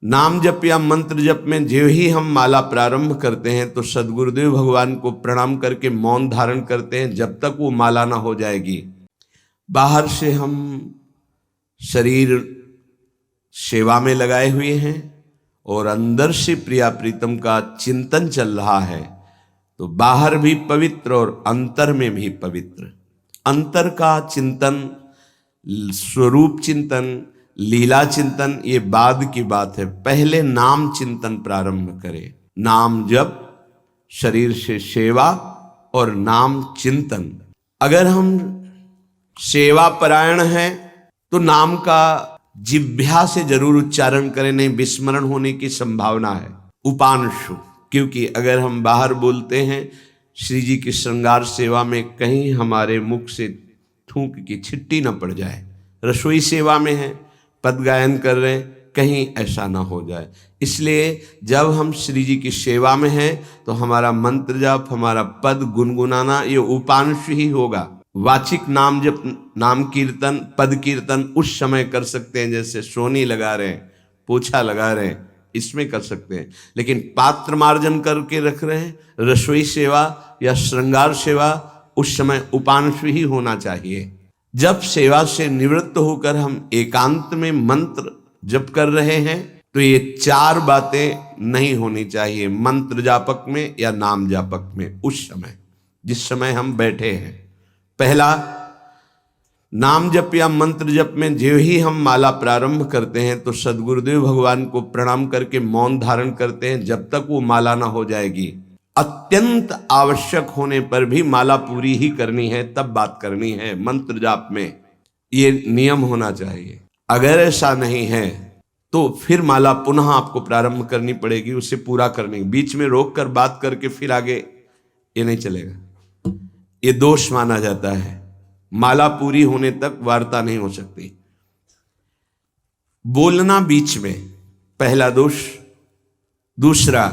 नाम जप या मंत्र जप में जो ही हम माला प्रारंभ करते हैं तो सदगुरुदेव भगवान को प्रणाम करके मौन धारण करते हैं जब तक वो माला ना हो जाएगी। बाहर से हम शरीर सेवा में लगाए हुए हैं और अंदर से प्रिया प्रीतम का चिंतन चल रहा है, तो बाहर भी पवित्र और अंतर में भी पवित्र। अंतर का चिंतन, स्वरूप चिंतन, लीला चिंतन ये बाद की बात है। पहले नाम चिंतन प्रारंभ करें। नाम जप, शरीर से सेवा और नाम चिंतन। अगर हम सेवा परायण हैं तो नाम का जिह्वा से जरूर उच्चारण करें, नहीं विस्मरण होने की संभावना है। उपांशु, क्योंकि अगर हम बाहर बोलते हैं श्री जी की श्रृंगार सेवा में, कहीं हमारे मुख से थूक की छिट्टी न पड़ जाए। रसोई सेवा में है, पद गायन कर रहे हैं, कहीं ऐसा ना हो जाए। इसलिए जब हम श्री जी की सेवा में हैं तो हमारा मंत्र जाप, हमारा पद गुनगुनाना ये उपांश ही होगा। वाचिक नाम जप, नाम कीर्तन, पद कीर्तन उस समय कर सकते हैं, जैसे सोनी लगा रहे हैं, पोछा लगा रहे हैं, इसमें कर सकते हैं। लेकिन पात्र मार्जन करके रख रहे हैं, रसोई सेवा या श्रृंगार सेवा, उस समय उपांश ही होना चाहिए। जब सेवा से निवृत्त होकर हम एकांत में मंत्र जप कर रहे हैं तो ये चार बातें नहीं होनी चाहिए मंत्र जापक में या नाम जापक में। उस समय जिस समय हम बैठे हैं, पहला, नाम जप या मंत्र जप में जो ही हम माला प्रारंभ करते हैं तो सदगुरुदेव भगवान को प्रणाम करके मौन धारण करते हैं जब तक वो माला ना हो जाएगी। अत्यंत आवश्यक होने पर भी माला पूरी ही करनी है, तब बात करनी है मंत्र जाप में। ये नियम होना चाहिए। अगर ऐसा नहीं है तो फिर माला पुनः आपको प्रारंभ करनी पड़ेगी, उसे पूरा करने। बीच में रोक कर बात करके फिर आगे, ये नहीं चलेगा, ये दोष माना जाता है। माला पूरी होने तक वार्ता नहीं हो सकती। बोलना बीच में, पहला दोष। दूसरा,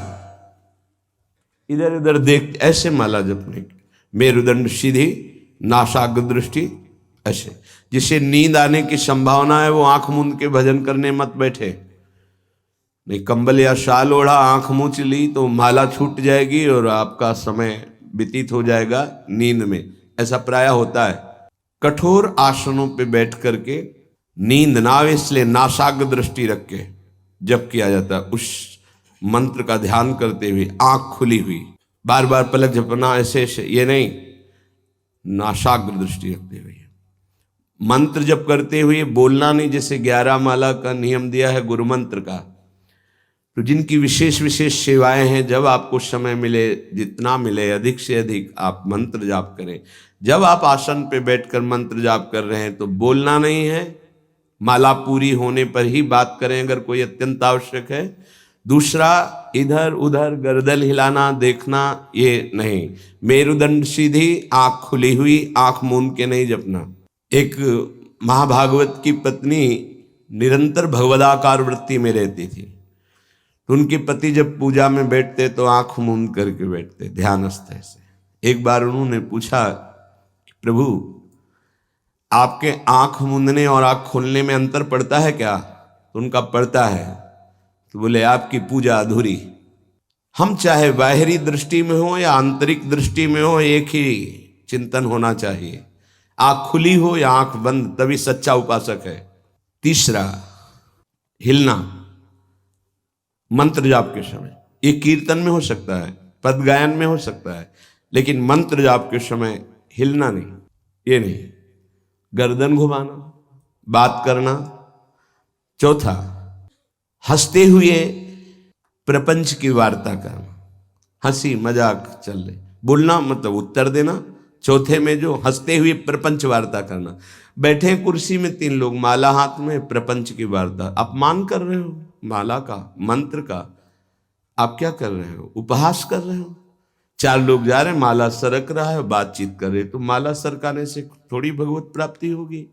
इधर उधर देख ऐसे माला जपने की, मेरुदंड सीधी, नासाग्र दृष्टि ऐसे। जिसे नींद आने की संभावना है वो आंख मूंद के भजन करने मत बैठे। नहीं, कंबल या शाल ओढ़ा, आंख मूंछ ली तो माला छूट जाएगी और आपका समय व्यतीत हो जाएगा नींद में। ऐसा प्राय होता है। कठोर आसनों पे बैठ करके नींद ना आवे इसलिए नासाग्र दृष्टि रख के जप किया जाता है। उस मंत्र का ध्यान करते हुए आंख खुली हुई, बार बार पलक झपकना ऐसे ऐसे, ये नहीं, नासाग्र दृष्टि रखते हुए मंत्र जप करते हुए बोलना नहीं। जैसे 11 माला का नियम दिया है गुरु मंत्र का, तो जिनकी विशेष विशेष सेवाएं हैं, जब आपको समय मिले, जितना मिले अधिक से अधिक आप मंत्र जाप करें। जब आप आसन पे बैठकर मंत्र जाप कर रहे हैं तो बोलना नहीं है, माला पूरी होने पर ही बात करें अगर कोई अत्यंत आवश्यक है। दूसरा, इधर उधर गर्दन हिलाना, देखना, ये नहीं। मेरुदंड सीधी, आंख खुली हुई, आंख मूंद के नहीं जपना। एक महाभागवत की पत्नी निरंतर भगवदाकार वृत्ति में रहती थी, तो उनके पति जब पूजा में बैठते तो आंख मूंद करके बैठते, ध्यानस्थ ऐसे। एक बार उन्होंने पूछा, प्रभु आपके आंख मूंदने और आंख खोलने में अंतर पड़ता है क्या? तो उनका पड़ता है। तो बोले आपकी पूजा अधूरी। हम चाहे बाहरी दृष्टि में हो या आंतरिक दृष्टि में हो, एक ही चिंतन होना चाहिए। आंख खुली हो या आंख बंद, तभी सच्चा उपासक है। तीसरा, हिलना मंत्र जाप के समय। ये कीर्तन में हो सकता है, पद गायन में हो सकता है, लेकिन मंत्र जाप के समय हिलना नहीं, ये नहीं। गर्दन घुमाना, बात करना। चौथा, हंसते हुए प्रपंच की वार्ता करना, हंसी मजाक चल रही, बोलना मतलब उत्तर देना। चौथे में जो हंसते हुए प्रपंच वार्ता करना। बैठे कुर्सी में 3 लोग, माला हाथ में, प्रपंच की वार्ता। अपमान कर रहे हो माला का, मंत्र का। आप क्या कर रहे हो? उपहास कर रहे हो। 4 लोग जा रहे हैं, माला सरक रहा है, बातचीत कर रहे, तो माला सरकाने से थोड़ी भगवत प्राप्ति होगी।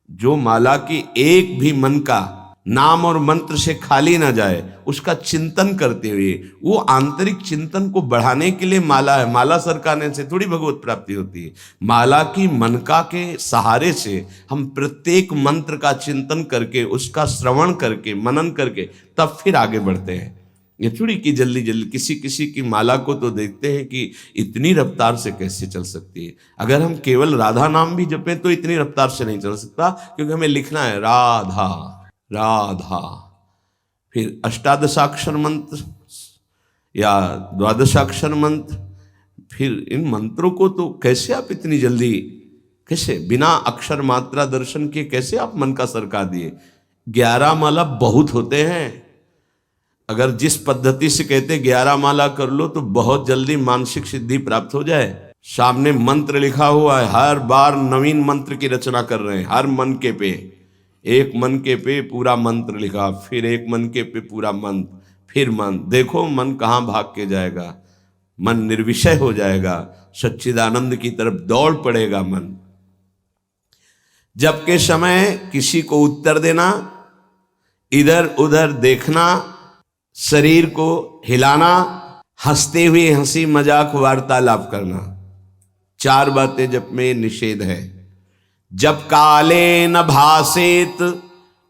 जो माला की एक भी मन का नाम और मंत्र से खाली ना जाए, उसका चिंतन करते हुए, वो आंतरिक चिंतन को बढ़ाने के लिए माला है। माला सरकाने से थोड़ी भगवत प्राप्ति होती है। माला की मनका के सहारे से हम प्रत्येक मंत्र का चिंतन करके, उसका श्रवण करके, मनन करके तब फिर आगे बढ़ते हैं। ये थोड़ी कि जल्दी जल्दी किसी किसी की माला को तो देखते हैं कि इतनी रफ्तार से कैसे चल सकती है। अगर हम केवल राधा नाम भी जपें तो इतनी रफ्तार से नहीं चल सकता, क्योंकि हमें लिखना है राधा राधा, फिर अष्टादशाक्षर मंत्र या द्वादशाक्षर मंत्र, फिर इन मंत्रों को तो कैसे आप इतनी जल्दी, कैसे बिना अक्षर मात्रा दर्शन के कैसे आप मन का सरका दिए। 11 माला बहुत होते हैं। अगर जिस पद्धति से कहते 11 माला कर लो तो बहुत जल्दी मानसिक सिद्धि प्राप्त हो जाए। सामने मंत्र लिखा हुआ है, हर बार नवीन मंत्र की रचना कर रहे हैं। हर मन के पे, एक मन के पे पूरा मंत्र लिखा, फिर एक मन के पे पूरा मंत्र, फिर मन। देखो मन कहाँ भाग के जाएगा, मन निर्विषय हो जाएगा, सच्चिदानंद की तरफ दौड़ पड़ेगा मन। जब के समय किसी को उत्तर देना, इधर उधर देखना, शरीर को हिलाना, हंसते हुए हंसी मजाक वार्तालाप करना, 4 बातें जप में निषेध है। जब काले न भासेत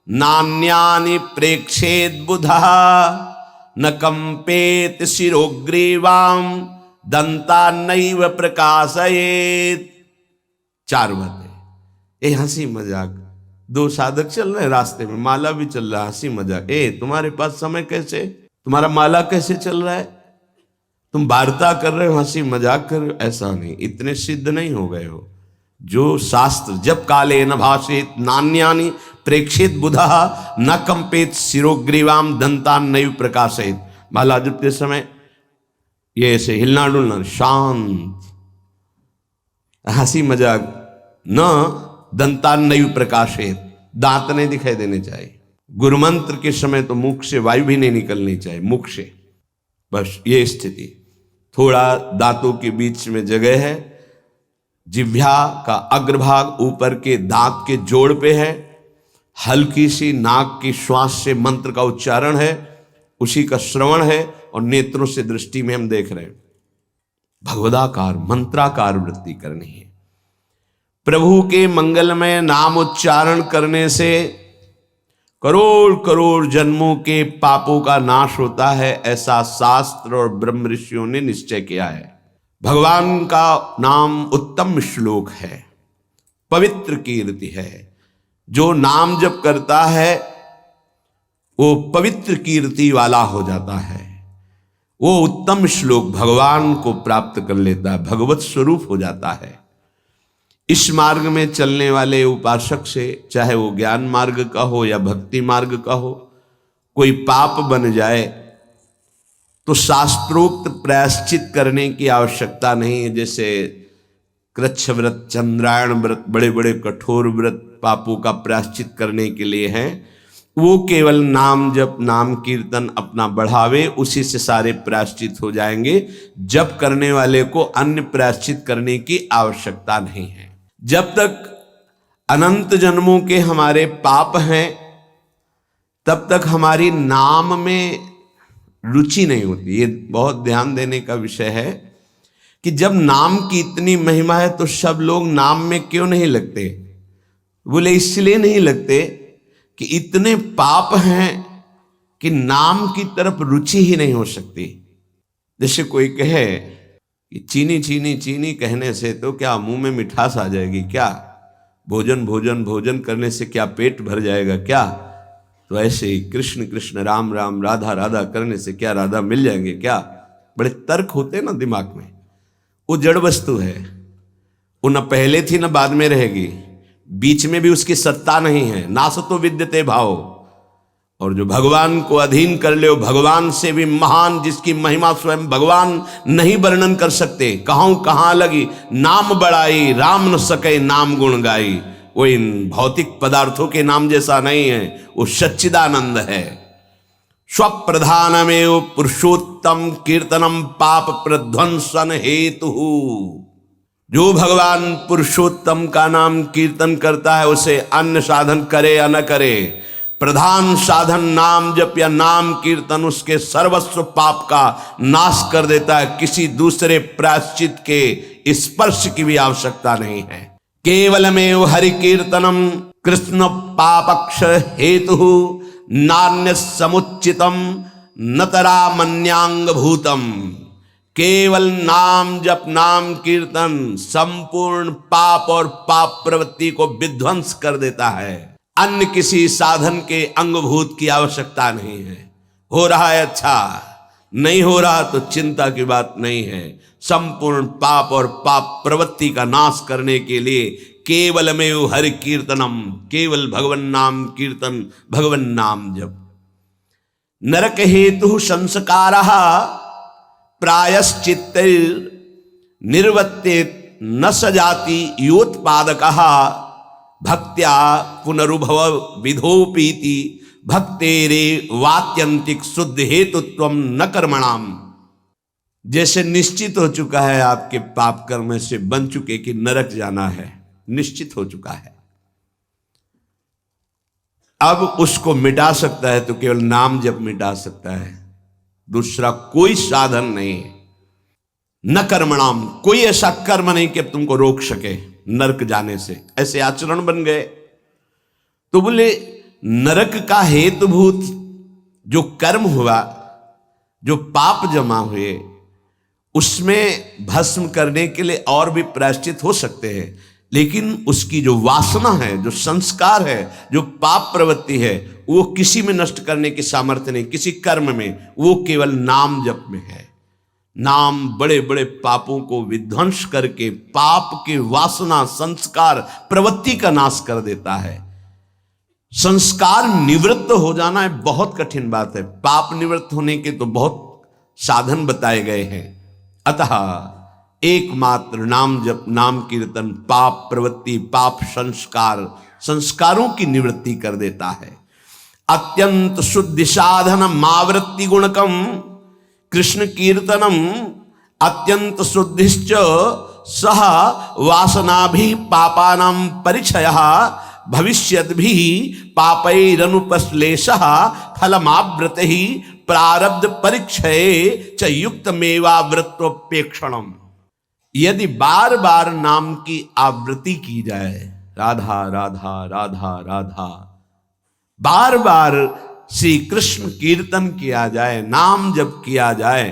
नान्यानि प्रेक्षेत बुधा, न कंपेत शिरोग्रीवाम दंता नैव प्रकाशयेत। 4 बातें। ये हंसी मजाक, 2 साधक चल रहे हैं रास्ते में, माला भी चल रहा है, हंसी मजाक। तुम्हारे पास समय कैसे, तुम्हारा माला कैसे चल रहा है, तुम वार्ता कर रहे हो, हंसी मजाक कर रहे हो, ऐसा नहीं, इतने सिद्ध नहीं हो गए हो। जो शास्त्र जब काले न भाषेत नान्यानि प्रेक्षित बुधा न कंपेत शिरोग्रीवाम दंतान नैव प्रकाशयेत। माला जपते समय ये ऐसे हिलना डुलना, शांत, हंसी मजाक, न दंतान नैव प्रकाशयेत, दांत नहीं दिखाई देने चाहिए। गुरुमंत्र के समय तो मुख से वायु भी नहीं निकलनी चाहिए, मुख से, बस ये स्थिति। थोड़ा दांतों के बीच में जगह है, जिह्वा का अग्रभाग ऊपर के दांत के जोड़ पे है, हल्की सी नाक की श्वास से मंत्र का उच्चारण है, उसी का श्रवण है, और नेत्रों से दृष्टि में हम देख रहे हैं। भगवदाकार मंत्राकार वृत्ति करनी है। प्रभु के मंगलमय नाम उच्चारण करने से करोड़ करोड़ जन्मों के पापों का नाश होता है, ऐसा शास्त्र और ब्रह्म ऋषियों ने निश्चय किया है। भगवान का नाम उत्तम श्लोक है, पवित्र कीर्ति है। जो नाम जप करता है वो पवित्र कीर्ति वाला हो जाता है, वो उत्तम श्लोक भगवान को प्राप्त कर लेता है, भगवत स्वरूप हो जाता है। इस मार्ग में चलने वाले उपासक से, चाहे वो ज्ञान मार्ग का हो या भक्ति मार्ग का हो, कोई पाप बन जाए तो शास्त्रोक्त प्रायश्चित करने की आवश्यकता नहीं है। जैसे कृच्छ व्रत, चंद्रायण व्रत, बड़े बड़े कठोर व्रत पापों का प्रायश्चित करने के लिए हैं, वो केवल नाम जप, नाम कीर्तन अपना बढ़ावे, उसी से सारे प्रायश्चित हो जाएंगे। जप करने वाले को अन्य प्रायश्चित करने की आवश्यकता नहीं है। जब तक अनंत जन्मों के हमारे पाप हैं तब तक हमारी नाम में रुचि नहीं होती। ये बहुत ध्यान देने का विषय है कि जब नाम की इतनी महिमा है तो सब लोग नाम में क्यों नहीं लगते? बोले इसलिए नहीं लगते कि इतने पाप हैं कि नाम की तरफ रुचि ही नहीं हो सकती। जैसे कोई कहे कि चीनी चीनी चीनी कहने से तो क्या मुंह में मिठास आ जाएगी क्या? भोजन भोजन भोजन करने से क्या पेट भर जाएगा क्या? तो ऐसे ही कृष्ण कृष्ण राम राम राधा राधा करने से क्या राधा मिल जाएंगे क्या? बड़े तर्क होते हैं ना दिमाग में। वो जड़ वस्तु है, वो न पहले थी न बाद में रहेगी, बीच में भी उसकी सत्ता नहीं है। नासतो विद्यते भाव। और जो भगवान को अधीन कर ले, भगवान से भी महान, जिसकी महिमा स्वयं भगवान नहीं वर्णन कर सकते। कहूं कहाँ लगी नाम बड़ाई, राम न सके नाम गुण गाई। वो इन भौतिक पदार्थों के नाम जैसा नहीं है, वो सच्चिदानंद है। स्वप्रधानमेव पुरुषोत्तम कीर्तनम पाप प्रध्वंसन हेतु। जो भगवान पुरुषोत्तम का नाम कीर्तन करता है, उसे अन्य साधन करे या न करे, प्रधान साधन नाम जप या नाम कीर्तन उसके सर्वस्व पाप का नाश कर देता है। किसी दूसरे प्रायश्चित के स्पर्श की भी आवश्यकता नहीं है। केवलमेव हरि कीर्तनम कृष्ण पापक्ष हेतु नान्य समुचितम नतरा मन्यांग भूतम। केवल नाम जप नाम कीर्तन संपूर्ण पाप और पाप प्रवृत्ति को विध्वंस कर देता है। अन्य किसी साधन के अंगभूत की आवश्यकता नहीं है। हो रहा है अच्छा, नहीं हो रहा तो चिंता की बात नहीं है। संपूर्ण पाप और पाप प्रवृत्ति का नाश करने के लिए केवलमेव हरि कीर्तनम, केवल भगवन नाम कीर्तन, भगवन नाम जप। नरक हेतु संस्कारः प्रायश्चित्त निर्वत्ते न सजाति योत्पादकः भक्त्या पुनरुभव विधोपीति भक्तेरे वात्यंतिक शुद्ध हेतुत्वम न कर्मणाम। जैसे निश्चित हो चुका है आपके पाप कर्म से बन चुके कि नरक जाना है, निश्चित हो चुका है। अब उसको मिटा सकता है तो केवल नाम जप मिटा सकता है, दूसरा कोई साधन नहीं है। न कर्मणाम, कोई ऐसा कर्म नहीं कि अब तुमको रोक सके नरक जाने से। ऐसे आचरण बन गए तो बोले नरक का हेतुभूत जो कर्म हुआ, जो पाप जमा हुए, उसमें भस्म करने के लिए और भी प्रायश्चित हो सकते हैं, लेकिन उसकी जो वासना है, जो संस्कार है, जो पाप प्रवृत्ति है, वो किसी में नष्ट करने की सामर्थ्य नहीं, किसी कर्म में। वो केवल नाम जप में है। नाम बड़े बड़े पापों को विध्वंस करके पाप के वासना संस्कार प्रवृत्ति का नाश कर देता है। संस्कार निवृत्त हो जाना है बहुत कठिन बात है। पाप निवृत्त होने के तो बहुत साधन बताए गए हैं। अतः एकमात्र नाम जप नाम कीर्तन पाप प्रवृत्ति पाप संस्कार संस्कारों की निवृत्ति कर देता है। अत्यंत शुद्धि साधन मावृत्ति गुणकम कृष्ण कीर्तनम अत्यंत शुद्धिश्च सह वासनाभि पापानां परिचयः भविष्यद्भि पापैरनुपश्लेषः फलमावृतिः प्रारब्ध परिक्षये च युक्तमेवावृत्तोपेक्षणम्। यदि बार बार नाम की आवृत्ति की जाए, राधा राधा राधा राधा, बार बार श्री कृष्ण कीर्तन किया जाए, नाम जप किया जाए,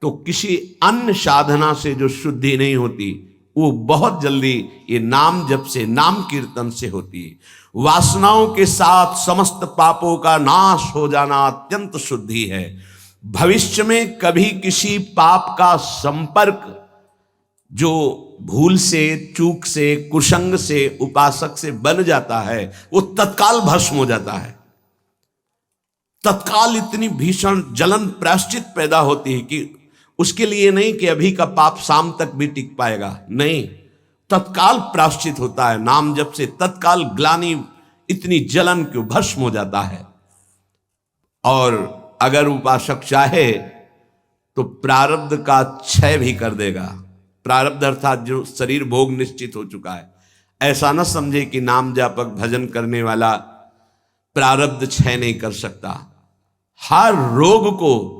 तो किसी अन्य साधना से जो शुद्धि नहीं होती वो बहुत जल्दी ये नाम जप से नाम कीर्तन से होती है। वासनाओं के साथ समस्त पापों का नाश हो जाना अत्यंत शुद्धि है। भविष्य में कभी किसी पाप का संपर्क जो भूल से चूक से कुसंग से उपासक से बन जाता है, वो तत्काल भस्म हो जाता है। तत्काल इतनी भीषण जलन प्रायश्चित पैदा होती है कि उसके लिए नहीं कि अभी का पाप शाम तक भी टिक पाएगा, नहीं, तत्काल प्रायश्चित होता है। नाम जप से तत्काल ग्लानि, इतनी जलन क्यों, भस्म हो जाता है। और अगर उपासक चाहे तो प्रारब्ध का क्षय भी कर देगा। प्रारब्ध अर्थात जो शरीर भोग निश्चित हो चुका है। ऐसा न समझे कि नाम जापक भजन करने वाला प्रारब्ध क्षय नहीं कर सकता। हर रोग को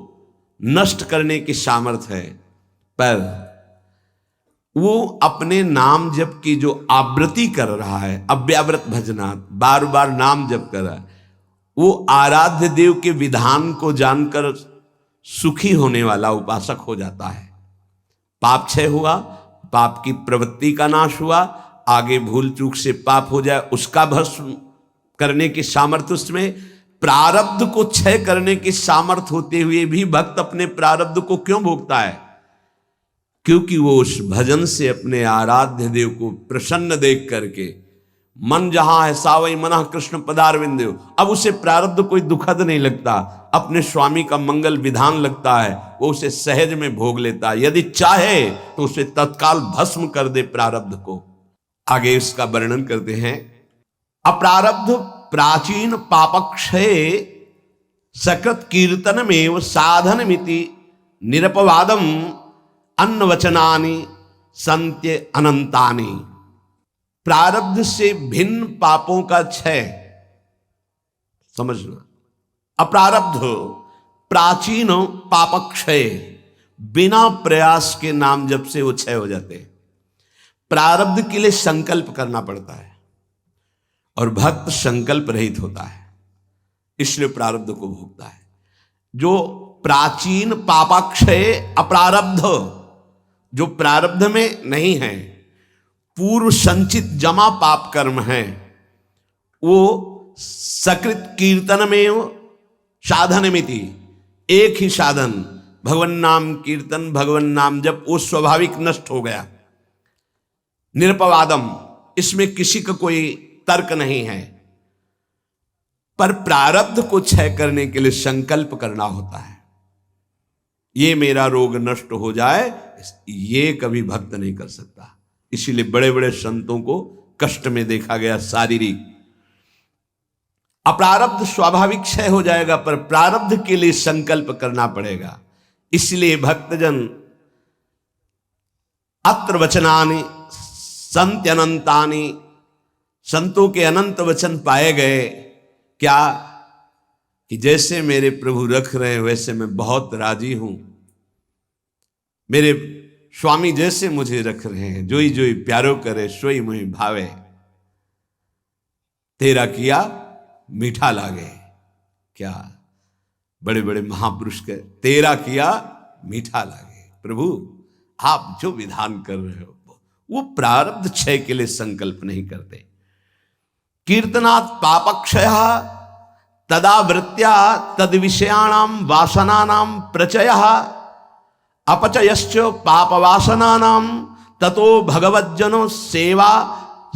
नष्ट करने की सामर्थ्य है, पर वो अपने नाम जप की जो आवृत्ति कर रहा है, अव्यावृत भजनात्, बार बार नाम जप कर रहा है, वो आराध्य देव के विधान को जानकर सुखी होने वाला उपासक हो जाता है। पाप क्षय हुआ, पाप की प्रवृत्ति का नाश हुआ, आगे भूल चूक से पाप हो जाए उसका भस्म करने की सामर्थ्य उसमें। प्रारब्ध को क्षय करने की सामर्थ्य होते हुए भी भक्त अपने प्रारब्ध को क्यों भोगता है? क्योंकि वो उस भजन से अपने आराध्य देव को प्रसन्न देख करके, मन जहां है सावई मना कृष्ण पदारविंदेव, अब उसे प्रारब्ध कोई दुखद नहीं लगता, अपने स्वामी का मंगल विधान लगता है, वो उसे सहज में भोग लेता है। यदि चाहे तो उसे तत्काल भस्म कर दे प्रारब्ध को। आगे इसका वर्णन करते हैं। अप्रारब्ध प्राचीन पापक्षये सकृत कीर्तनमेव साधनमिति निरपवादम अन्नवचनानि संत्य अनंतानि। प्रारब्ध से भिन्न पापों का क्षय समझना, अप्रारब्ध प्राचीन पापक्षय, बिना प्रयास के नाम जप से वो क्षय हो जाते हैं। प्रारब्ध के लिए संकल्प करना पड़ता है और भक्त संकल्प रहित होता है, इसलिए प्रारब्ध को भोगता है। जो प्राचीन पापाक्षय अप्रारब्ध, जो प्रारब्ध में नहीं है, पूर्व संचित जमा पाप कर्म है, वो सकृत कीर्तन में साधनमिति, एक ही साधन भगवन नाम कीर्तन, भगवन नाम जब वो स्वाभाविक नष्ट हो गया। निरपवादम, इसमें किसी का कोई तर्क नहीं है। पर प्रारब्ध को क्षय करने के लिए संकल्प करना होता है। ये मेरा रोग नष्ट हो जाए, ये कभी भक्त नहीं कर सकता। इसीलिए बड़े बड़े संतों को कष्ट में देखा गया, शारीरिक। अप्रारब्ध स्वाभाविक क्षय हो जाएगा, पर प्रारब्ध के लिए संकल्प करना पड़ेगा। इसलिए भक्तजन अत्र वचनानि संत्यनंतानि, संतों के अनंत वचन पाए गए। क्या कि जैसे मेरे प्रभु रख रहे हैं वैसे मैं बहुत राजी हूं। मेरे स्वामी जैसे मुझे रख रहे हैं, जोई जोई प्यारो करे सोई मुहि भावे, तेरा किया मीठा लागे। क्या बड़े बड़े महापुरुष के तेरा किया मीठा लागे। प्रभु आप जो विधान कर रहे हो वो प्रारब्ध क्षय के लिए संकल्प नहीं करते। कीर्तनात् पापक्षय तदावृत्या तद विषयाणाम वासनानाम प्रचयः अपचयश्च पापवासनानाम ततो भगवज्जनो सेवा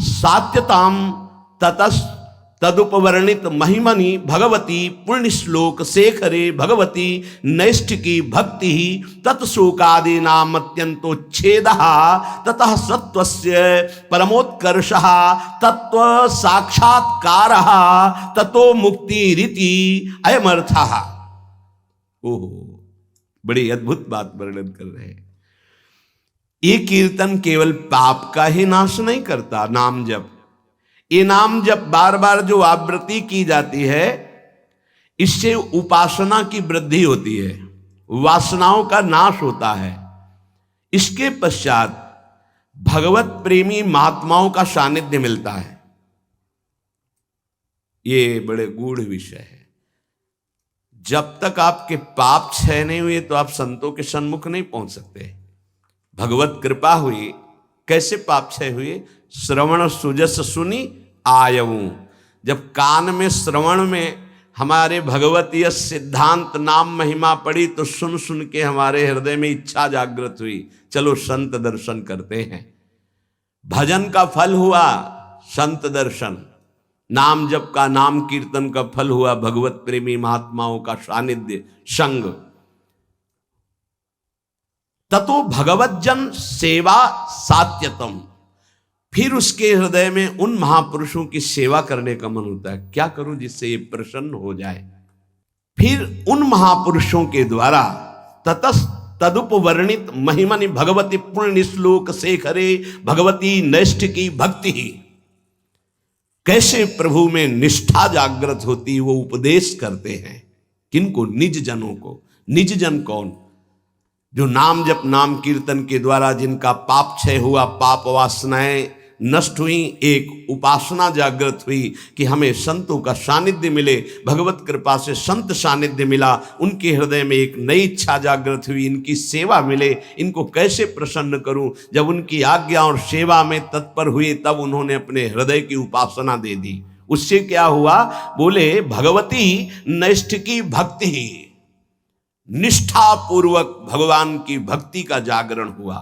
सात्यताम ततस् तदुपवर्णित महिमनि भगवती पुण्य श्लोक शेखरे भगवती नैष्ठिकी भक्ति तत्शोकादि नाम अत्यंतोच्छेद ततः सत्वस्य परमोत्कर्षः तत्व साक्षात्कार ततो मुक्ति रीति अयमर्थः। ओहो, बड़ी अद्भुत बात वर्णन कर रहे हैं। ये कीर्तन केवल पाप का ही नाश नहीं करता, नाम जप, ये नाम जब बार बार जो आवृत्ति की जाती है, इससे उपासना की वृद्धि होती है, वासनाओं का नाश होता है। इसके पश्चात भगवत प्रेमी महात्माओं का सानिध्य मिलता है। ये बड़े गूढ़ विषय है। जब तक आपके पाप क्षय नहीं हुए तो आप संतों के सन्मुख नहीं पहुंच सकते। भगवत कृपा हुई, कैसे पाप क्षय हुए? श्रवण सुजस सुनी आयऊं। जब कान में श्रवण में हमारे भगवतीय सिद्धांत नाम महिमा पड़ी तो सुन सुन के हमारे हृदय में इच्छा जागृत हुई, चलो संत दर्शन करते हैं। भजन का फल हुआ संत दर्शन, नाम जप का, नाम कीर्तन का फल हुआ भगवत प्रेमी महात्माओं का सानिध्य संग। ततो भगवज्जन सेवा सात्यतम, फिर उसके हृदय में उन महापुरुषों की सेवा करने का मन होता है। क्या करूं जिससे ये प्रसन्न हो जाए? फिर उन महापुरुषों के द्वारा ततस् तदुपवर्णित महिमनि भगवती पुण्य श्लोक शेखरे भगवती नैष्ठिकी भक्ति, कैसे प्रभु में निष्ठा जागृत होती वो उपदेश करते हैं। किनको? निज जनों को। निज जन कौन? जो नाम जप नाम कीर्तन के द्वारा जिनका पाप क्षय हुआ, पाप वासनाएं नष्ट हुई, एक उपासना जागृत हुई कि हमें संतों का सानिध्य मिले, भगवत कृपा से संत सानिध्य मिला, उनके हृदय में एक नई इच्छा जागृत हुई, इनकी सेवा मिले, इनको कैसे प्रसन्न करूं। जब उनकी आज्ञा और सेवा में तत्पर हुए तब उन्होंने अपने हृदय की उपासना दे दी। उससे क्या हुआ? बोले भगवती नैष्ठिकी भक्ति, निष्ठा पूर्वक भगवान की भक्ति का जागरण हुआ।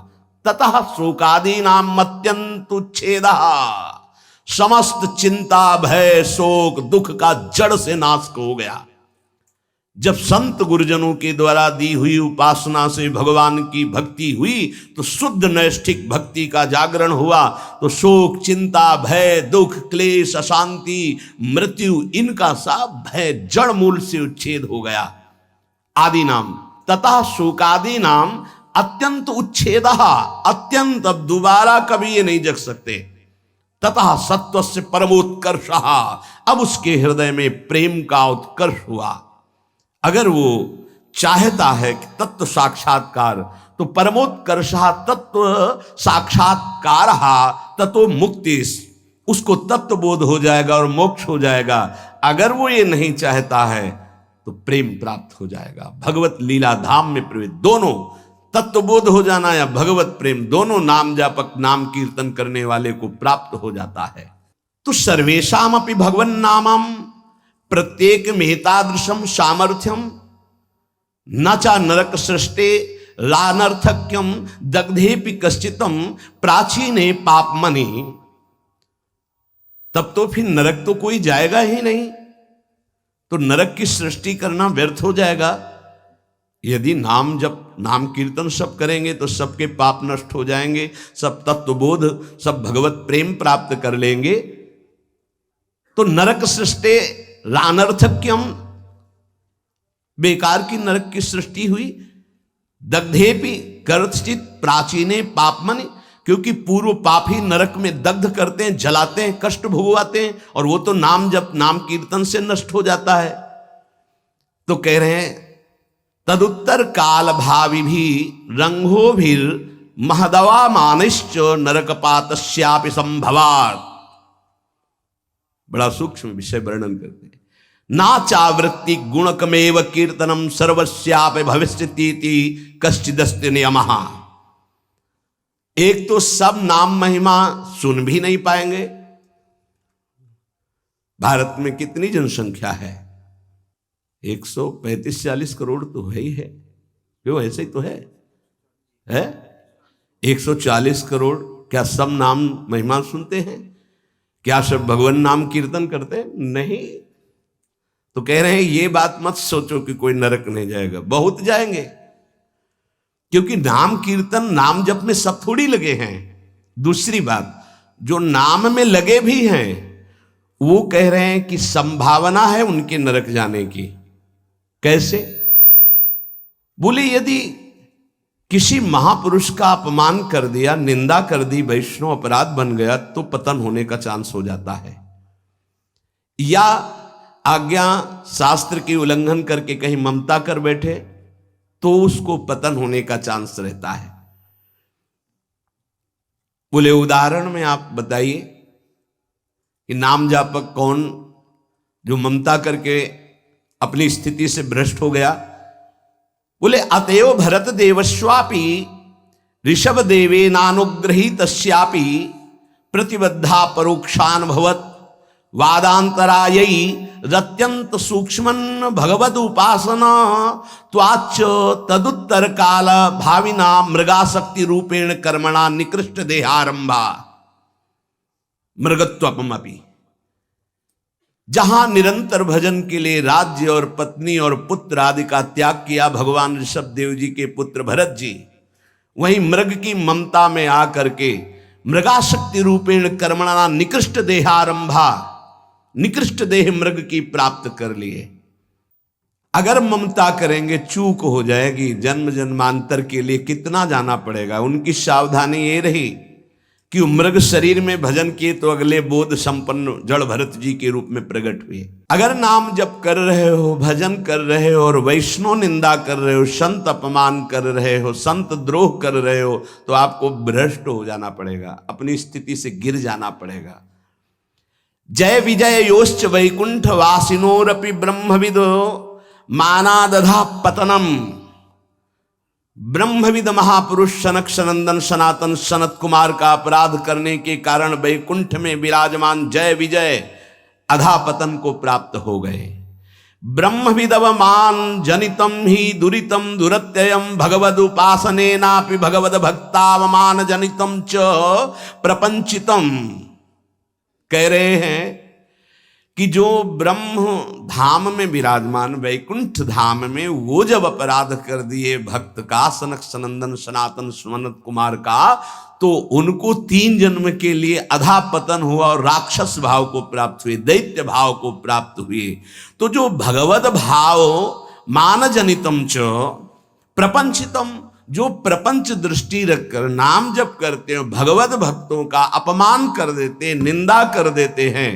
ततः शोकादि नाम अत्यंत उच्छेद, समस्त चिंता भय शोक दुख का जड़ से नाश हो गया। जब संत गुरुजनों के द्वारा दी हुई उपासना से भगवान की भक्ति हुई तो शुद्ध नैष्ठिक भक्ति का जागरण हुआ, तो शोक चिंता भय दुख क्लेश अशांति मृत्यु इनका सब भय जड़ मूल से उच्छेद हो गया। आदि नाम तथा शोकादि नाम अत्यंत उच्छेद, अत्यंत, अब दोबारा कभी ये नहीं जग सकते। ततः सत्व से परमोत्कर्ष, अब उसके हृदय में प्रेम का उत्कर्ष हुआ। अगर वो चाहता है कि तत्व साक्षात्कार, तो परमोत्कर्ष तत्व साक्षात्कार तत्व मुक्ति, उसको तत्व बोध हो जाएगा और मोक्ष हो जाएगा। अगर वो ये नहीं चाहता है तो प्रेम प्राप्त हो जाएगा। भगवत लीला धाम में प्रवेश, दोनों तत्व बोध हो जाना या भगवत प्रेम, दोनों नाम जापक नाम कीर्तन करने वाले को प्राप्त हो जाता है। तो सर्वेशाम अपि भगवन नामम प्रत्येक मेतादृशम सामर्थ्यम न चा नरक सृष्टे लानर्थक्यम दग्धेपि कश्चितम प्राचीने पापमनि। तब तो फिर नरक तो कोई जाएगा ही नहीं, तो नरक की सृष्टि करना व्यर्थ हो जाएगा। यदि नाम जब नाम कीर्तन सब करेंगे तो सबके पाप नष्ट हो जाएंगे, सब तत्वबोध, सब भगवत प्रेम प्राप्त कर लेंगे। तो नरक सृष्टि लानर्थक्यम, बेकार की नरक की सृष्टि हुई। दग्धेपि कर्तचित प्राचीने पापमनि, क्योंकि पूर्व पापी नरक में दग्ध करते हैं, जलाते हैं, कष्ट भोगवाते हैं, और वो तो नाम जब नाम कीर्तन से नष्ट हो जाता है। तो कह रहे हैं तदुत्तर काल भावी भी रंगो भी महदवा मानिश्च नरकपातस्यापि संभवात्। बड़ा सूक्ष्म विषय वर्णन करते हैं। ना चावृत्ति गुणकमेव कीर्तनम सर्वस्यापि भविष्यतीति कश्चिदस्ति नियमः। एक तो सब नाम महिमा सुन भी नहीं पाएंगे। भारत में कितनी जनसंख्या है? 135-40 करोड़ तो है ही है। क्यों, ऐसे ही तो है 140 करोड़। क्या सब नाम महिमा सुनते हैं? क्या सब भगवान नाम कीर्तन करते हैं? नहीं। तो कह रहे हैं ये बात मत सोचो कि कोई नरक नहीं जाएगा, बहुत जाएंगे। क्योंकि नाम कीर्तन नाम जप में सब थोड़ी लगे हैं। दूसरी बात, जो नाम में लगे भी हैं वो कह रहे हैं कि संभावना है उनके नरक जाने की। कैसे? बोले यदि किसी महापुरुष का अपमान कर दिया, निंदा कर दी, वैष्णव अपराध बन गया, तो पतन होने का चांस हो जाता है। या आज्ञा शास्त्र की उल्लंघन करके कहीं ममता कर बैठे तो उसको पतन होने का चांस रहता है। बोले उदाहरण में आप बताइए कि नाम जापक कौन जो ममता करके अपनी स्थिति से भ्रष्ट हो गया? बोले अतएव भरत देवस्वापि ऋषभ देवे नानुग्रहीतस्यापि प्रतिबद्धा परोक्षानुभवत् वादांतरायै रत्यंत सूक्ष्मन भगवद उपासना त्वाच तदुत्तर काल भाविना मृगाशक्ति रूपेण कर्मणा निकृष्ट देहारंभा मृगत्वपमपि। जहां निरंतर भजन के लिए राज्य और पत्नी और पुत्र आदि का त्याग किया भगवान ऋषभ देव जी के पुत्र भरत जी, वहीं मृग की ममता में आकर के मृगाशक्ति रूपेण कर्मणा निकृष्ट देहारंभा, निकृष्ट देह मृग की प्राप्त कर लिए। अगर ममता करेंगे चूक हो जाएगी। जन्म जन्मांतर के लिए कितना जाना पड़ेगा। उनकी सावधानी ये रही कि मृग शरीर में भजन किए तो अगले बोध संपन्न जड़ भरत जी के रूप में प्रकट हुए। अगर नाम जप कर रहे हो, भजन कर रहे हो और वैष्णव निंदा कर रहे हो, संत अपमान कर रहे हो, संत द्रोह कर रहे हो, तो आपको भ्रष्ट हो जाना पड़ेगा, अपनी स्थिति से गिर जाना पड़ेगा। जय विजय योश्च वैकुंठ वासिनोरपि ब्रह्मविदो मानादधा पतनम। ब्रह्मविद महापुरुष सनक सनंदन सनातन सनत कुमार का अपराध करने के कारण वैकुंठ में विराजमान जय विजय अधापतन को प्राप्त हो गए। ब्रह्मविदवमान जनितम ही दुरितम दुरत्ययम भगवद उपासनेनापि भगवद भक्तावमान जनितम च प्रपंचितम। कह रहे हैं कि जो ब्रह्म धाम में विराजमान वैकुंठ धाम में वो जब अपराध कर दिए भक्त का, सनक सनंदन सनातन सुमनत कुमार का, तो उनको 3 जन्म के लिए अधापतन हुआ और राक्षस भाव को प्राप्त हुए, दैत्य भाव को प्राप्त हुए। तो जो भगवद भाव मान जनितम च प्रपंचितम, जो प्रपंच दृष्टि रखकर नाम जप करते हो, भगवत भक्तों का अपमान कर देते हैं, निंदा कर देते हैं,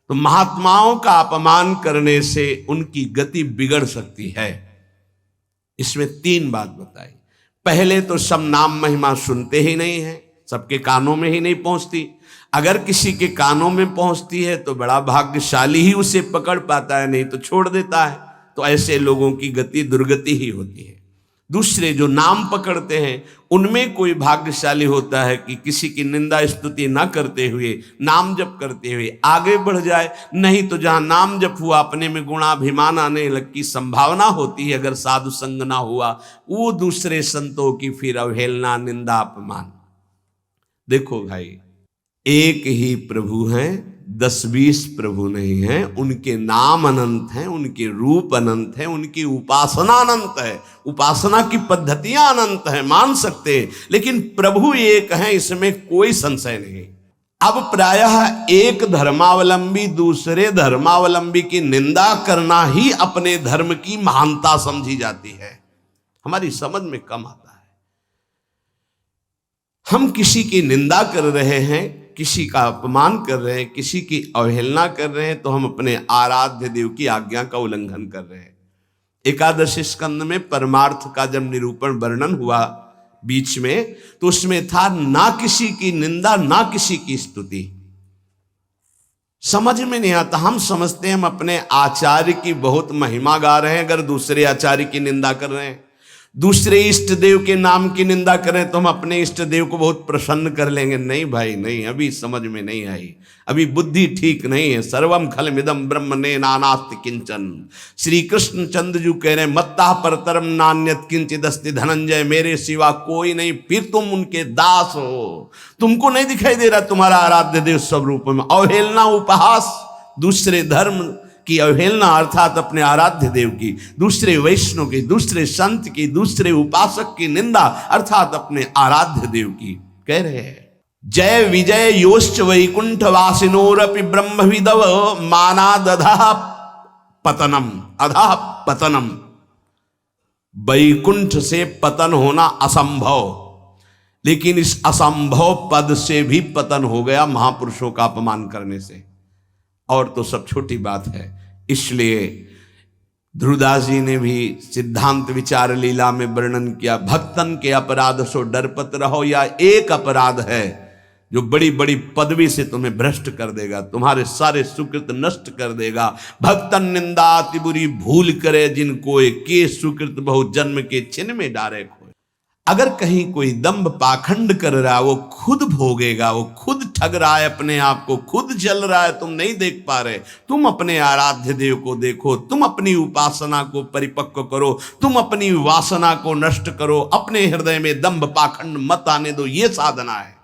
तो महात्माओं का अपमान करने से उनकी गति बिगड़ सकती है। इसमें 3 बात बताई। पहले तो सब नाम महिमा सुनते ही नहीं है, सबके कानों में ही नहीं पहुंचती। अगर किसी के कानों में पहुंचती है तो बड़ा भाग्यशाली ही उसे पकड़ पाता है, नहीं तो छोड़ देता है। तो ऐसे लोगों की गति दुर्गति ही होती है। दूसरे जो नाम पकड़ते हैं उनमें कोई भाग्यशाली होता है कि किसी की निंदा स्तुति ना करते हुए, नाम जप करते हुए आगे बढ़ जाए। नहीं तो जहां नाम जप हुआ अपने में गुणाभिमान आने की संभावना होती है, अगर साधु संग ना हुआ, वो दूसरे संतों की फिर अवहेलना, निंदा, अपमान। देखो भाई, एक ही प्रभु हैं, 10-20 प्रभु नहीं हैं। उनके नाम अनंत हैं, उनके रूप अनंत हैं, उनकी उपासना अनंत है, उपासना की पद्धतियां अनंत हैं, मान सकते हैं। लेकिन प्रभु एक हैं, इसमें कोई संशय नहीं। अब प्रायः एक धर्मावलंबी दूसरे धर्मावलंबी की निंदा करना ही अपने धर्म की महानता समझी जाती है। हमारी समझ में कम आता है। हम किसी की निंदा कर रहे हैं, किसी का अपमान कर रहे हैं, किसी की अवहेलना कर रहे हैं, तो हम अपने आराध्य देव की आज्ञा का उल्लंघन कर रहे हैं। एकादश स्कंद में परमार्थ का जब निरूपण वर्णन हुआ बीच में, तो उसमें था ना किसी की निंदा ना किसी की स्तुति। समझ में नहीं आता। हम समझते हैं हम अपने आचार्य की बहुत महिमा गा रहे हैं, अगर दूसरे आचार्य की निंदा कर रहे हैं, दूसरे इष्ट देव के नाम की निंदा करें तो हम अपने इष्ट देव को बहुत प्रसन्न कर लेंगे। नहीं भाई नहीं, अभी समझ में नहीं आई, अभी बुद्धि ठीक नहीं है। सर्वम खलमिदं ब्रह्म ने नानास्ति किंचन। श्री कृष्ण चंद्र जी कह रहे हैं मत्ता परतरम नान्यत किंचिदस्ति धनंजय, मेरे सिवा कोई नहीं। फिर तुम उनके दास हो, तुमको नहीं दिखाई दे रहा तुम्हारा आराध्य देव स्वरूप में। अवहेलना, उपहास, दूसरे धर्म की अवहेलना अर्थात अपने आराध्य देव की, दूसरे वैष्णव की, दूसरे संत की, दूसरे उपासक की निंदा अर्थात अपने आराध्य देव की। कह रहे हैं जय विजय योश्च वैकुंठ वासिनोरपि ब्रह्मविदव मानादधः पतनम, अधः पतनम। वैकुंठ से पतन होना असंभव, लेकिन इस असंभव पद से भी पतन हो गया महापुरुषों का अपमान करने से। और तो सब छोटी बात है। इसलिए ध्रुवदास जी ने भी सिद्धांत विचार लीला में वर्णन किया, भक्तन के अपराध सो डरपत रहो। या एक अपराध है जो बड़ी बड़ी पदवी से तुम्हें भ्रष्ट कर देगा, तुम्हारे सारे सुकृत नष्ट कर देगा। भक्तन निंदा अति बुरी भूल करे, जिनको के सुकृत बहु जन्म के छिन में डारे खोए। अगर कहीं कोई दंभ पाखंड कर रहा है, वो खुद भोगेगा, वो खुद ठग रहा है अपने आप को, खुद जल रहा है, तुम नहीं देख पा रहे। तुम अपने आराध्य देव को देखो, तुम अपनी उपासना को परिपक्व करो, तुम अपनी वासना को नष्ट करो, अपने हृदय में दंभ पाखंड मत आने दो। ये साधना है।